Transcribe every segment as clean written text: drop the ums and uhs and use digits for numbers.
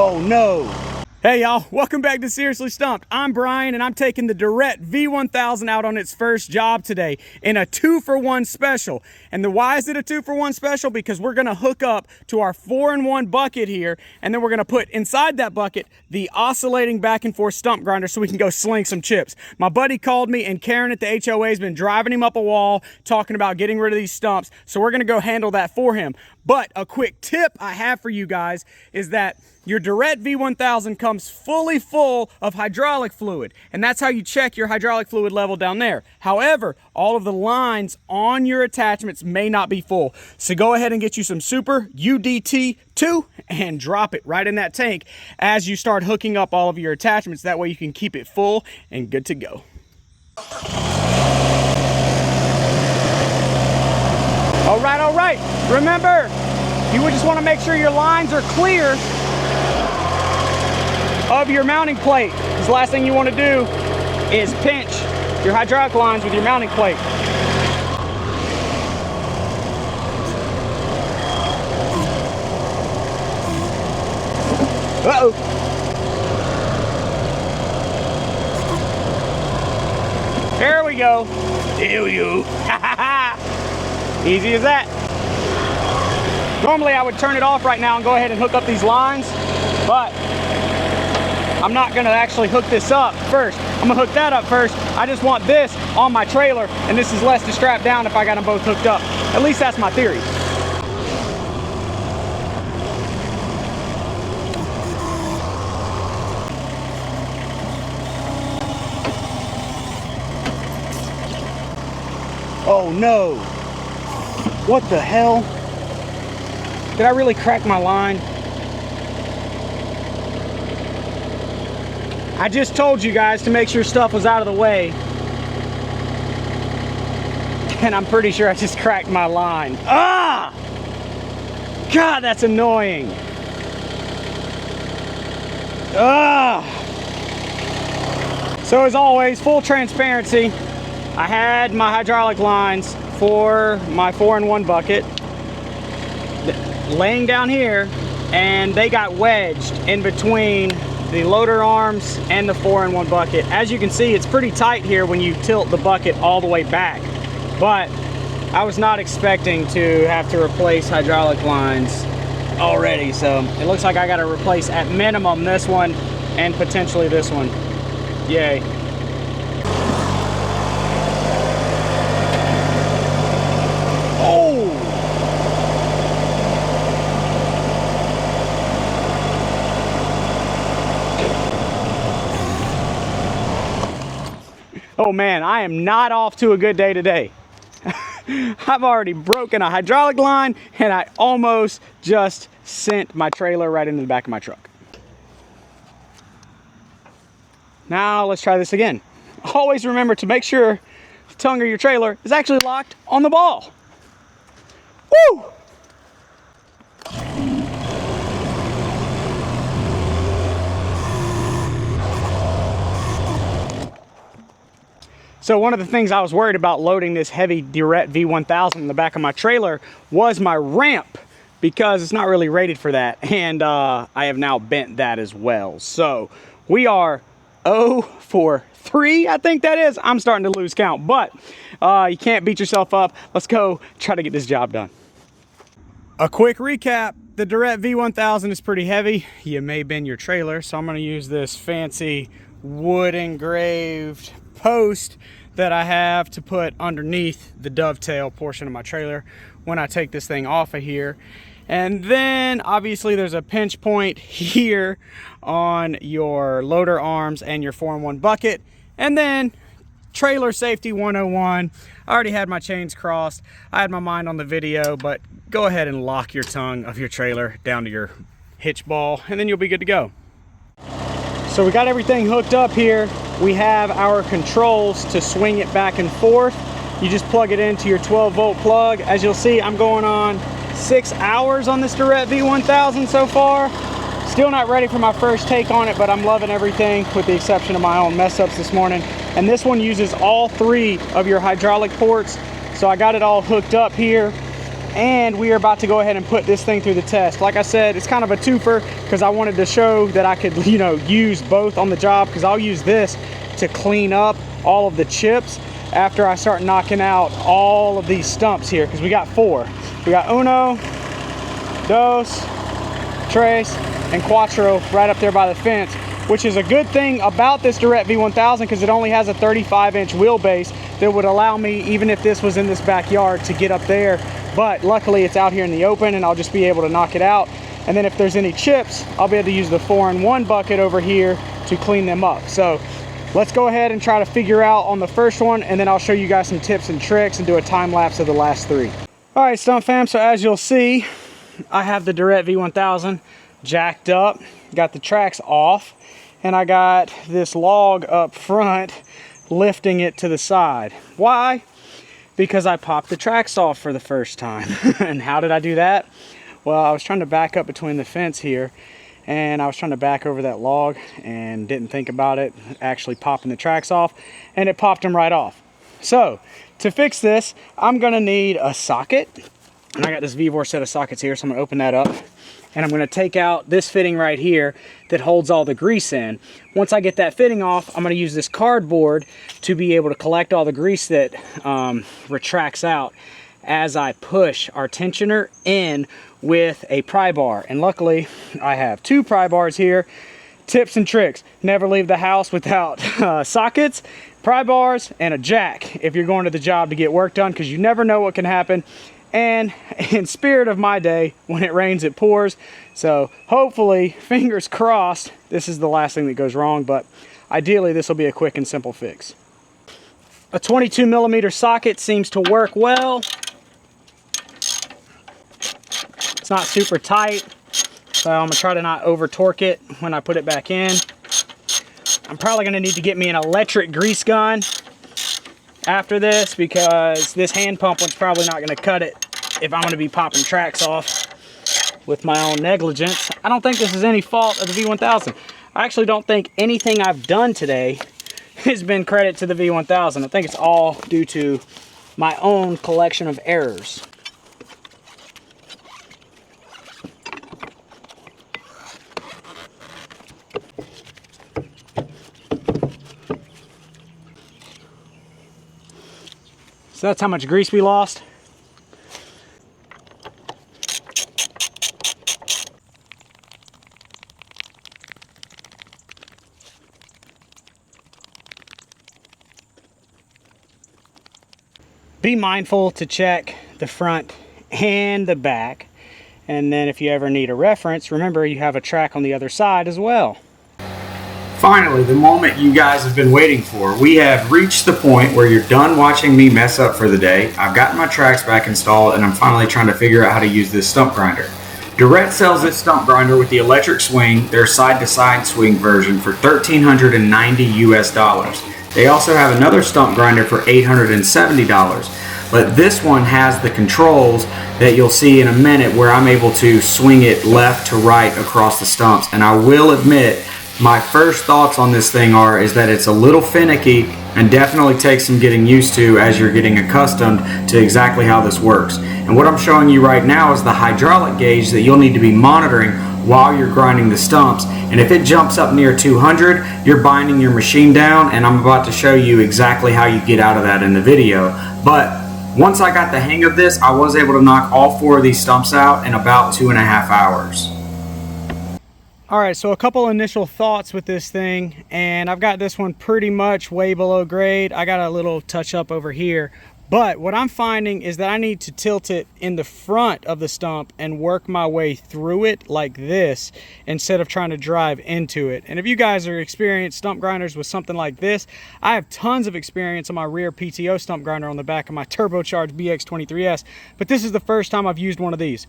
Oh no. Hey y'all, welcome back to Seriously Stump'd. I'm Brian and I'm taking the Derette V1000 out on its first job today in a 2-for-1 special. And why is it a 2-for-1 special? Because we're gonna hook up to our 4-in-1 bucket here, and then we're gonna put inside that bucket the oscillating back and forth stump grinder so we can go sling some chips. My buddy called me and Karen at the HOA has been driving him up a wall talking about getting rid of these stumps, so we're gonna go handle that for him. But a quick tip I have for you guys is that your Derette V1000 comes fully full of hydraulic fluid, and that's how you check your hydraulic fluid level down there. However, all of the lines on your attachments may not be full. So go ahead and get you some Super UDT2 and drop it right in that tank as you start hooking up all of your attachments. That way you can keep it full and good to go. All right. Remember, you would just want to make sure your lines are clear of your mounting plate, because the last thing you want to do is pinch your hydraulic lines with your mounting plate. Uh-oh. There we go. There we go. Easy as that. Normally I would turn it off right now and go ahead and hook up these lines, but I'm not gonna actually hook this up first. I'm gonna hook that up first. I just want this on my trailer, and this is less to strap down if I got them both hooked up. At least that's my theory. Oh no. What the hell? Did I really crack my line? I just told you guys to make sure stuff was out of the way. And I'm pretty sure I just cracked my line. Ah! God, that's annoying. Ah! So as always, full transparency, I had my hydraulic lines for my 4-in-1 bucket laying down here, and they got wedged in between the loader arms and the 4-in-1 bucket. As you can see, it's pretty tight here when you tilt the bucket all the way back, but I was not expecting to have to replace hydraulic lines already, so it looks like I got to replace at minimum this one and potentially this one. Yay. Oh! Oh man, I am not off to a good day today. I've already broken a hydraulic line and I almost just sent my trailer right into the back of my truck. Now let's try this again. Always remember to make sure the tongue of your trailer is actually locked on the ball. Woo! So one of the things I was worried about loading this heavy Derette V1000 in the back of my trailer was my ramp, because it's not really rated for that, and I have now bent that as well. So we are 0 for 3, I think that is. I'm starting to lose count, but you can't beat yourself up. Let's go try to get this job done. A quick recap. The Derette V1000 is pretty heavy. You may bend your trailer, so I'm going to use this fancy wood engraved post that I have to put underneath the dovetail portion of my trailer when I take this thing off of here. And then obviously there's a pinch point here on your loader arms and your 4-in-1 bucket. And then trailer safety 101. I already had my chains crossed. I had my mind on the video, but go ahead and lock your tongue of your trailer down to your hitch ball and then you'll be good to go. So we got everything hooked up here. We have our controls to swing it back and forth. You just plug it into your 12-volt plug. As you'll see, I'm going on 6 hours on this Derette V1000 so far. Still not ready for my first take on it, but I'm loving everything with the exception of my own mess ups this morning. And this one uses all 3 of your hydraulic ports. So I got it all hooked up here. and we are about to go ahead and put this thing through the test. Like I said, it's kind of a twofer because I wanted to show that I could, you know, use both on the job, because I'll use this to clean up all of the chips after I start knocking out all of these stumps here, because we got 4. We got uno, dos, tres, and cuatro right up there by the fence, which is a good thing about this Derette V1000 because it only has a 35-inch wheelbase that would allow me, even if this was in this backyard, to get up there. But luckily it's out here in the open and I'll just be able to knock it out. And then if there's any chips, I'll be able to use the 4-in-1 bucket over here to clean them up. So let's go ahead and try to figure out on the first one, and then I'll show you guys some tips and tricks and do a time lapse of the last 3. All right, Stump fam, so as you'll see, I have the Derette V1000 jacked up, got the tracks off, and I got this log up front lifting it to the side. Why? Because I popped the tracks off for the first time. And how did I do that? Well, I was trying to back up between the fence here, and I was trying to back over that log and didn't think about it actually popping the tracks off, and it popped them right off. So to fix this, I'm gonna need a socket, and I got this Vevor set of sockets here, so I'm gonna open that up, and I'm gonna take out this fitting right here that holds all the grease in. Once I get that fitting off, I'm gonna use this cardboard to be able to collect all the grease that retracts out as I push our tensioner in with a pry bar. And luckily I have 2 pry bars here. Tips and tricks: never leave the house without sockets, pry bars, and a jack if you're going to the job to get work done, because you never know what can happen. And in spirit of my day, when it rains it pours, so hopefully, fingers crossed, this is the last thing that goes wrong, but ideally this will be a quick and simple fix. A 22mm socket seems to work well. It's not super tight, so I'm gonna try to not over torque it when I put it back in. I'm probably gonna need to get me an electric grease gun after this, because this hand pump one's probably not gonna cut it if I'm gonna be popping tracks off with my own negligence. I don't think this is any fault of the V1000. I actually don't think anything I've done today has been credit to the V1000. I think it's all due to my own collection of errors. So that's how much grease we lost. Be mindful to check the front and the back. And then if you ever need a reference, remember you have a track on the other side as well. Finally, the moment you guys have been waiting for. We have reached the point where you're done watching me mess up for the day. I've gotten my tracks back installed, and I'm finally trying to figure out how to use this stump grinder. Derette sells this stump grinder with the electric swing, their side-to-side swing version, for $1,390 US. They also have another stump grinder for $870. But this one has the controls that you'll see in a minute, where I'm able to swing it left to right across the stumps. And I will admit, my first thoughts on this thing is that it's a little finicky and definitely takes some getting used to as you're getting accustomed to exactly how this works. And what I'm showing you right now is the hydraulic gauge that you'll need to be monitoring while you're grinding the stumps. And if it jumps up near 200, you're binding your machine down, and I'm about to show you exactly how you get out of that in the video. But once I got the hang of this, I was able to knock all 4 of these stumps out in about 2.5 hours. Alright, so a couple initial thoughts with this thing, and I've got this one pretty much way below grade. I got a little touch up over here, but what I'm finding is that I need to tilt it in the front of the stump and work my way through it like this, instead of trying to drive into it. And if you guys are experienced stump grinders with something like this, I have tons of experience on my rear PTO stump grinder on the back of my turbocharged BX23S, but this is the first time I've used one of these.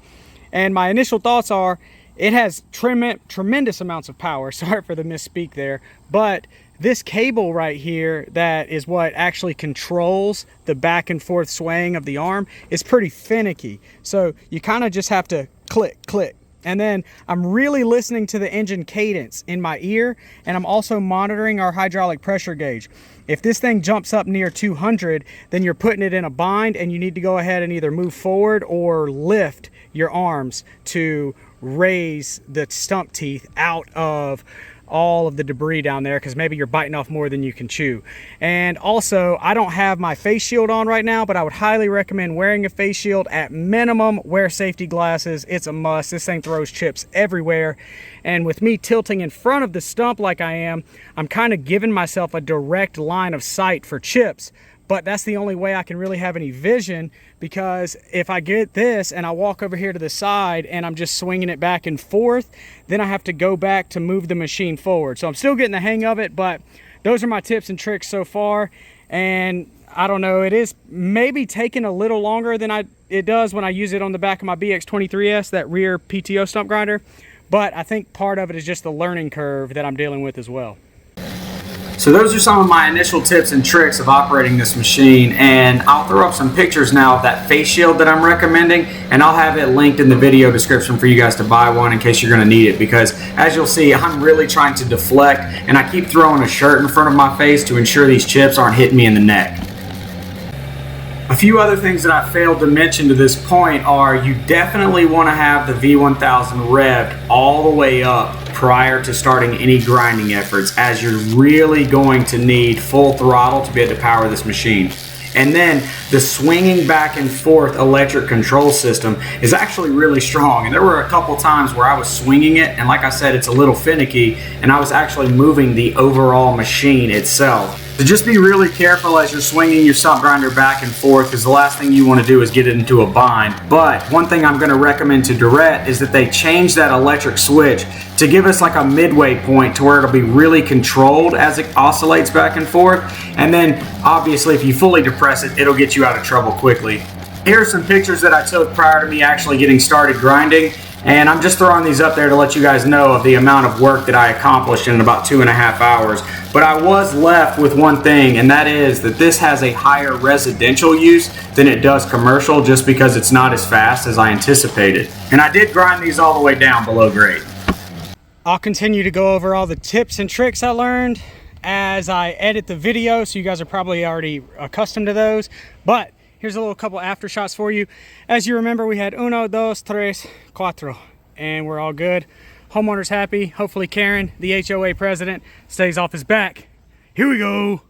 And my initial thoughts are, it has tremendous amounts of power. Sorry for the misspeak there. But this cable right here, that is what actually controls the back and forth swaying of the arm, is pretty finicky. So you kind of just have to click, click. And then I'm really listening to the engine cadence in my ear, and I'm also monitoring our hydraulic pressure gauge. If this thing jumps up near 200, then you're putting it in a bind, and you need to go ahead and either move forward or lift your arms to raise the stump teeth out of all of the debris down there, because maybe you're biting off more than you can chew. And also, I don't have my face shield on right now, but I would highly recommend wearing a face shield. At minimum, wear safety glasses. It's a must. This thing throws chips everywhere, and with me tilting in front of the stump like I am, I'm kind of giving myself a direct line of sight for chips. But that's the only way I can really have any vision, because if I get this and I walk over here to the side and I'm just swinging it back and forth, then I have to go back to move the machine forward. So I'm still getting the hang of it, but those are my tips and tricks so far. And I don't know, it is maybe taking a little longer than it does when I use it on the back of my BX23S, that rear PTO stump grinder. But I think part of it is just the learning curve that I'm dealing with as well. So those are some of my initial tips and tricks of operating this machine, and I'll throw up some pictures now of that face shield that I'm recommending, and I'll have it linked in the video description for you guys to buy one in case you're going to need it, because as you'll see, I'm really trying to deflect, and I keep throwing a shirt in front of my face to ensure these chips aren't hitting me in the neck. A few other things that I failed to mention to this point are you definitely want to have the V1000 revved all the way up prior to starting any grinding efforts, as you're really going to need full throttle to be able to power this machine. And then the swinging back and forth electric control system is actually really strong. And there were a couple times where I was swinging it, and like I said, it's a little finicky, and I was actually moving the overall machine itself. So just be really careful as you're swinging your stump grinder back and forth, because the last thing you want to do is get it into a bind. But one thing I'm going to recommend to Derette is that they change that electric switch to give us like a midway point to where it'll be really controlled as it oscillates back and forth. And then obviously if you fully depress it, it'll get you out of trouble quickly. Here are some pictures that I took prior to me actually getting started grinding. And I'm just throwing these up there to let you guys know of the amount of work that I accomplished in about 2.5 hours. But I was left with one thing, and that is that this has a higher residential use than it does commercial, just because it's not as fast as I anticipated. And I did grind these all the way down below grade. I'll continue to go over all the tips and tricks I learned as I edit the video, so you guys are probably already accustomed to those. But here's a little couple after shots for you. As you remember, we had 1, 2, 3, 4, and we're all good. Homeowner's happy. Hopefully Karen, the HOA president, stays off his back. Here we go.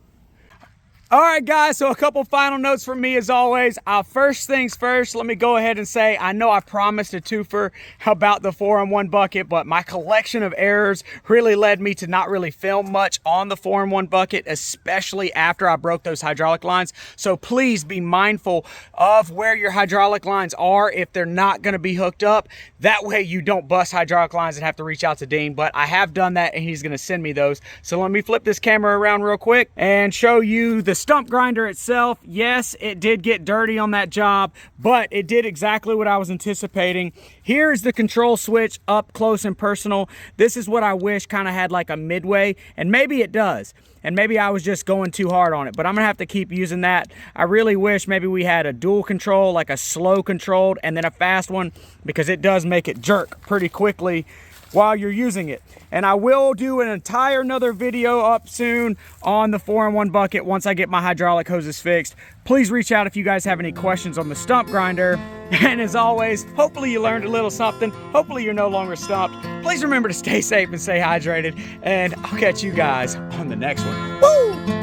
All right, guys, so a couple final notes from me as always. First things first, let me go ahead and say, I know I promised a twofer about the 4-in-1 bucket, but my collection of errors really led me to not really film much on the 4-in-1 bucket, especially after I broke those hydraulic lines. So please be mindful of where your hydraulic lines are if they're not gonna be hooked up. That way you don't bust hydraulic lines and have to reach out to Dean, but I have done that and he's gonna send me those. So let me flip this camera around real quick and show you the stump grinder itself. Yes, it did get dirty on that job, but it did exactly what I was anticipating. Here's the control switch up close and personal. This is what I wish kind of had like a midway, and maybe it does. And maybe I was just going too hard on it, but I'm gonna have to keep using that. I really wish maybe we had a dual control, like a slow controlled and then a fast one, because it does make it jerk pretty quickly while you're using it. And I will do an entire another video up soon on the 4-in-1 bucket once I get my hydraulic hoses fixed. Please reach out if you guys have any questions on the stump grinder. And as always, hopefully you learned a little something. Hopefully you're no longer stumped. Please remember to stay safe and stay hydrated, and I'll catch you guys on the next one. Woo!